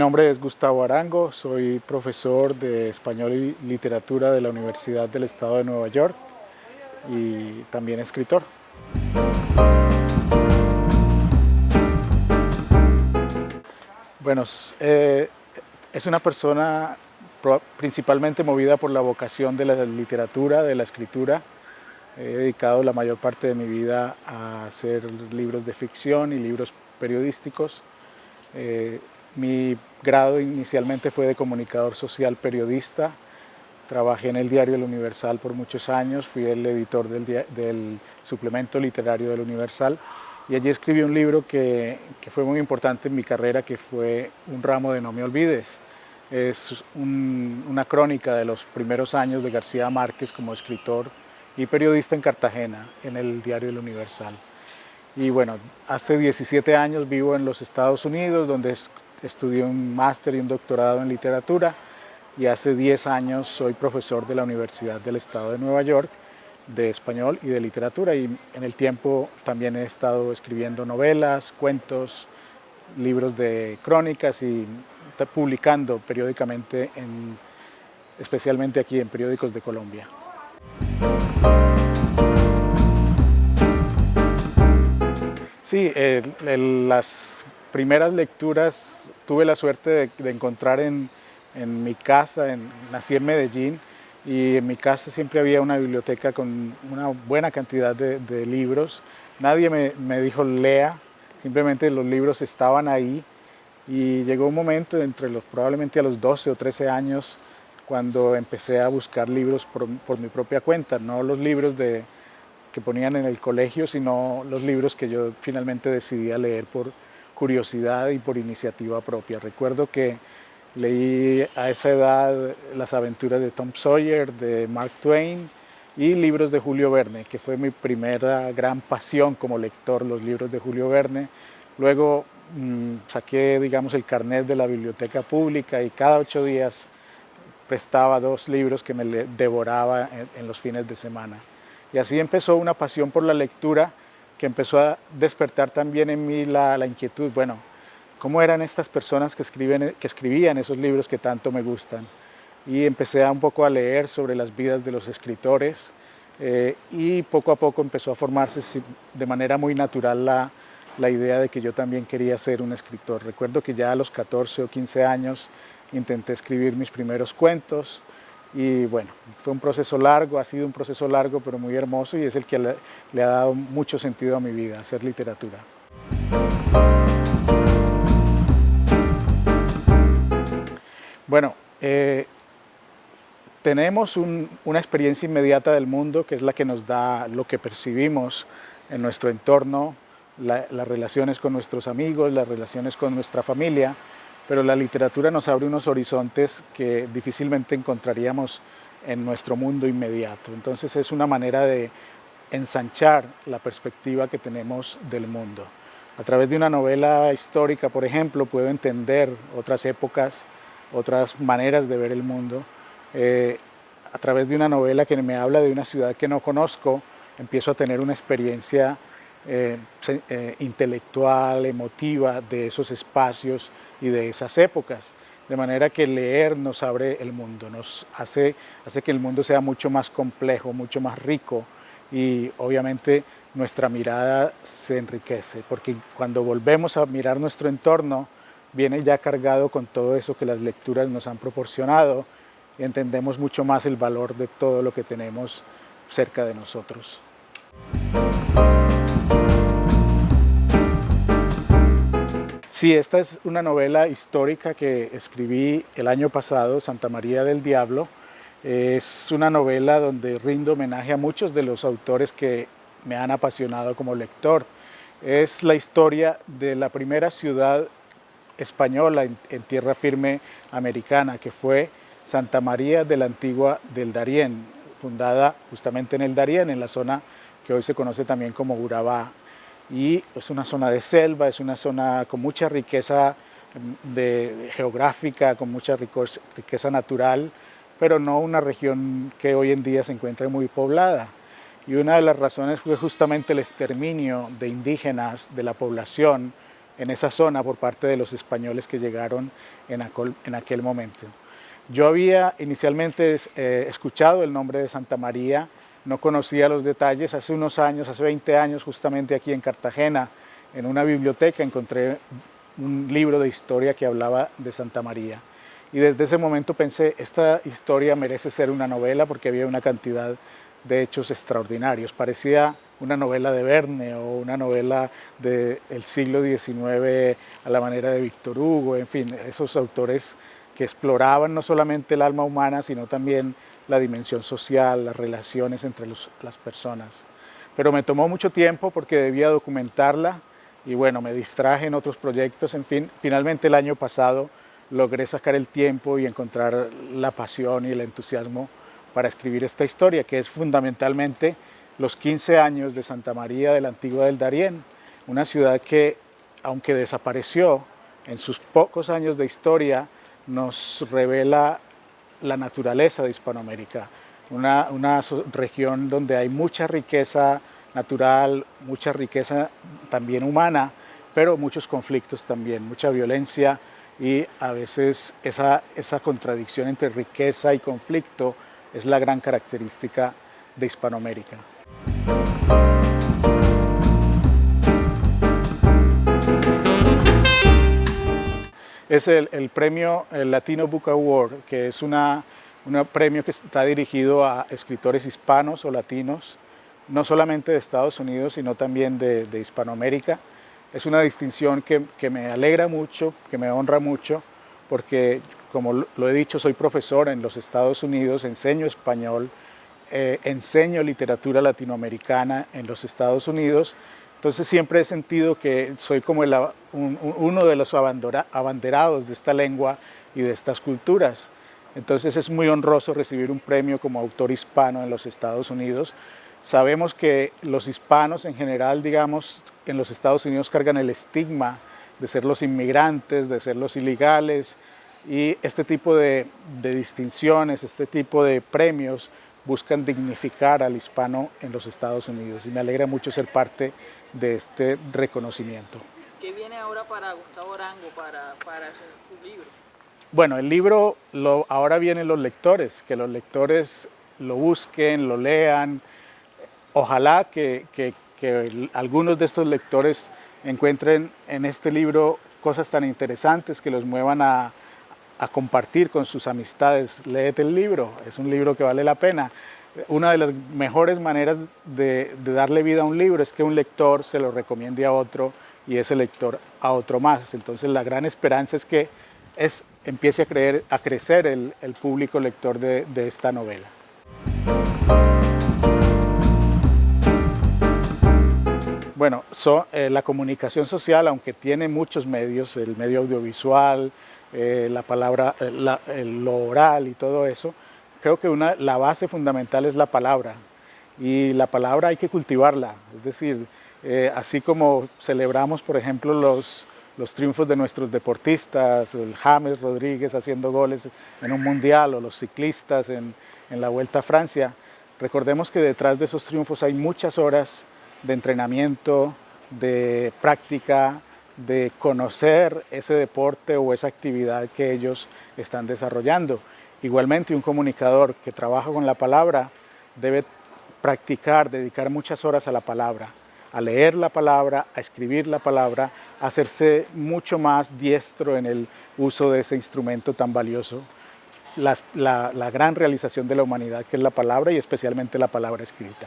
nombre es Gustavo Arango, soy profesor de Español y Literatura de la Universidad del Estado de Nueva York y también escritor. Bueno, es una persona principalmente movida por la vocación de la literatura, de la escritura. He dedicado la mayor parte de mi vida a hacer libros de ficción y libros periodísticos. Mi grado inicialmente fue de comunicador social periodista. Trabajé en el diario El Universal por muchos años, fui el editor del suplemento literario del Universal y allí escribí un libro que fue muy importante en mi carrera, que fue Un ramo de no me olvides. Es una crónica de los primeros años de García Márquez como escritor y periodista en Cartagena, en el diario El Universal. Y bueno, hace 17 años vivo en los Estados Unidos, donde estudié un máster y un doctorado en literatura, y hace 10 años soy profesor de la Universidad del Estado de Nueva York de español y de literatura, y en el tiempo también he estado escribiendo novelas, cuentos, libros de crónicas y publicando periódicamente, especialmente aquí en periódicos de Colombia. Sí, las primeras lecturas tuve la suerte de encontrar en mi casa. Nací en Medellín y en mi casa siempre había una biblioteca con una buena cantidad de libros. Nadie me dijo lea, simplemente los libros estaban ahí, y llegó un momento probablemente a los 12 o 13 años cuando empecé a buscar libros por mi propia cuenta, no los libros que ponían en el colegio, sino los libros que yo finalmente decidí leer por curiosidad y por iniciativa propia. Recuerdo que leí a esa edad Las aventuras de Tom Sawyer, de Mark Twain, y libros de Julio Verne, que fue mi primera gran pasión como lector, los libros de Julio Verne. Luego saqué, digamos, el carnet de la biblioteca pública y cada 8 días prestaba 2 libros que me devoraba en los fines de semana. Y así empezó una pasión por la lectura que empezó a despertar también en mí la inquietud. Bueno, ¿cómo eran estas personas que escribían esos libros que tanto me gustan? Y empecé un poco a leer sobre las vidas de los escritores, y poco a poco empezó a formarse de manera muy natural la idea de que yo también quería ser un escritor. Recuerdo que ya a los 14 o 15 años intenté escribir mis primeros cuentos. Y bueno, fue un proceso largo, ha sido un proceso largo pero muy hermoso, y es el que le ha dado mucho sentido a mi vida, hacer literatura. Bueno, tenemos una experiencia inmediata del mundo, que es la que nos da lo que percibimos en nuestro entorno, las relaciones con nuestros amigos, las relaciones con nuestra familia, pero la literatura nos abre unos horizontes que difícilmente encontraríamos en nuestro mundo inmediato. Entonces es una manera de ensanchar la perspectiva que tenemos del mundo. A través de una novela histórica, por ejemplo, puedo entender otras épocas, otras maneras de ver el mundo. A través de una novela que me habla de una ciudad que no conozco, empiezo a tener una experiencia intelectual, emotiva de esos espacios y de esas épocas. De manera que leer nos abre el mundo, nos hace que el mundo sea mucho más complejo, mucho más rico, y obviamente nuestra mirada se enriquece, porque cuando volvemos a mirar nuestro entorno, viene ya cargado con todo eso que las lecturas nos han proporcionado, y entendemos mucho más el valor de todo lo que tenemos cerca de nosotros. Sí, esta es una novela histórica que escribí el año pasado, Santa María del Diablo. Es una novela donde rindo homenaje a muchos de los autores que me han apasionado como lector. Es la historia de la primera ciudad española en tierra firme americana, que fue Santa María de la Antigua del Darién, fundada justamente en el Darién, en la zona que hoy se conoce también como Urabá. Y es una zona de selva, es una zona con mucha riqueza geográfica, con mucha riqueza natural, pero no una región que hoy en día se encuentra muy poblada. Y una de las razones fue justamente el exterminio de indígenas de la población en esa zona por parte de los españoles que llegaron en aquel momento. Yo había inicialmente escuchado el nombre de Santa María, no conocía los detalles. Hace unos años, hace 20 años, justamente aquí en Cartagena, en una biblioteca encontré un libro de historia que hablaba de Santa María. Y desde ese momento pensé, esta historia merece ser una novela porque había una cantidad de hechos extraordinarios. Parecía una novela de Verne o una novela del siglo XIX a la manera de Víctor Hugo, en fin, esos autores que exploraban no solamente el alma humana, sino también la dimensión social, las relaciones entre las personas. Pero me tomó mucho tiempo porque debía documentarla y bueno, me distraje en otros proyectos, en fin, finalmente el año pasado logré sacar el tiempo y encontrar la pasión y el entusiasmo para escribir esta historia, que es fundamentalmente los 15 años de Santa María de la Antigua del Darién, una ciudad que, aunque desapareció, en sus pocos años de historia nos revela la naturaleza de Hispanoamérica, una región donde hay mucha riqueza natural, mucha riqueza también humana, pero muchos conflictos también, mucha violencia y a veces esa contradicción entre riqueza y conflicto es la gran característica de Hispanoamérica. Es el premio el Latino Book Award, que es un premio que está dirigido a escritores hispanos o latinos, no solamente de Estados Unidos, sino también de Hispanoamérica. Es una distinción que me alegra mucho, que me honra mucho, porque, como lo he dicho, soy profesor en los Estados Unidos, enseño español, enseño literatura latinoamericana en los Estados Unidos. Entonces siempre he sentido que soy como uno de los abanderados de esta lengua y de estas culturas. Entonces es muy honroso recibir un premio como autor hispano en los Estados Unidos. Sabemos que los hispanos en general, digamos, en los Estados Unidos cargan el estigma de ser los inmigrantes, de ser los ilegales, y este tipo de distinciones, este tipo de premios buscan dignificar al hispano en los Estados Unidos, y me alegra mucho ser parte de este reconocimiento. ¿Qué viene ahora para Gustavo Arango, para su libro? Bueno, el libro, ahora vienen los lectores, que los lectores lo busquen, lo lean. Ojalá que algunos de estos lectores encuentren en este libro cosas tan interesantes que los muevan a compartir con sus amistades. Léete el libro, es un libro que vale la pena. Una de las mejores maneras de darle vida a un libro es que un lector se lo recomiende a otro y ese lector a otro más. Entonces la gran esperanza es que empiece a crecer el público lector de esta novela. Bueno, la comunicación social, aunque tiene muchos medios, el medio audiovisual, la palabra, lo oral y todo eso, creo que la base fundamental es la palabra, y la palabra hay que cultivarla. Es decir, así como celebramos, por ejemplo, los triunfos de nuestros deportistas, el James Rodríguez haciendo goles en un mundial, o los ciclistas en la Vuelta a Francia, recordemos que detrás de esos triunfos hay muchas horas de entrenamiento, de práctica, de conocer ese deporte o esa actividad que ellos están desarrollando. Igualmente, un comunicador que trabaja con la palabra debe practicar, dedicar muchas horas a la palabra, a leer la palabra, a escribir la palabra, a hacerse mucho más diestro en el uso de ese instrumento tan valioso, la gran realización de la humanidad, que es la palabra, y especialmente la palabra escrita.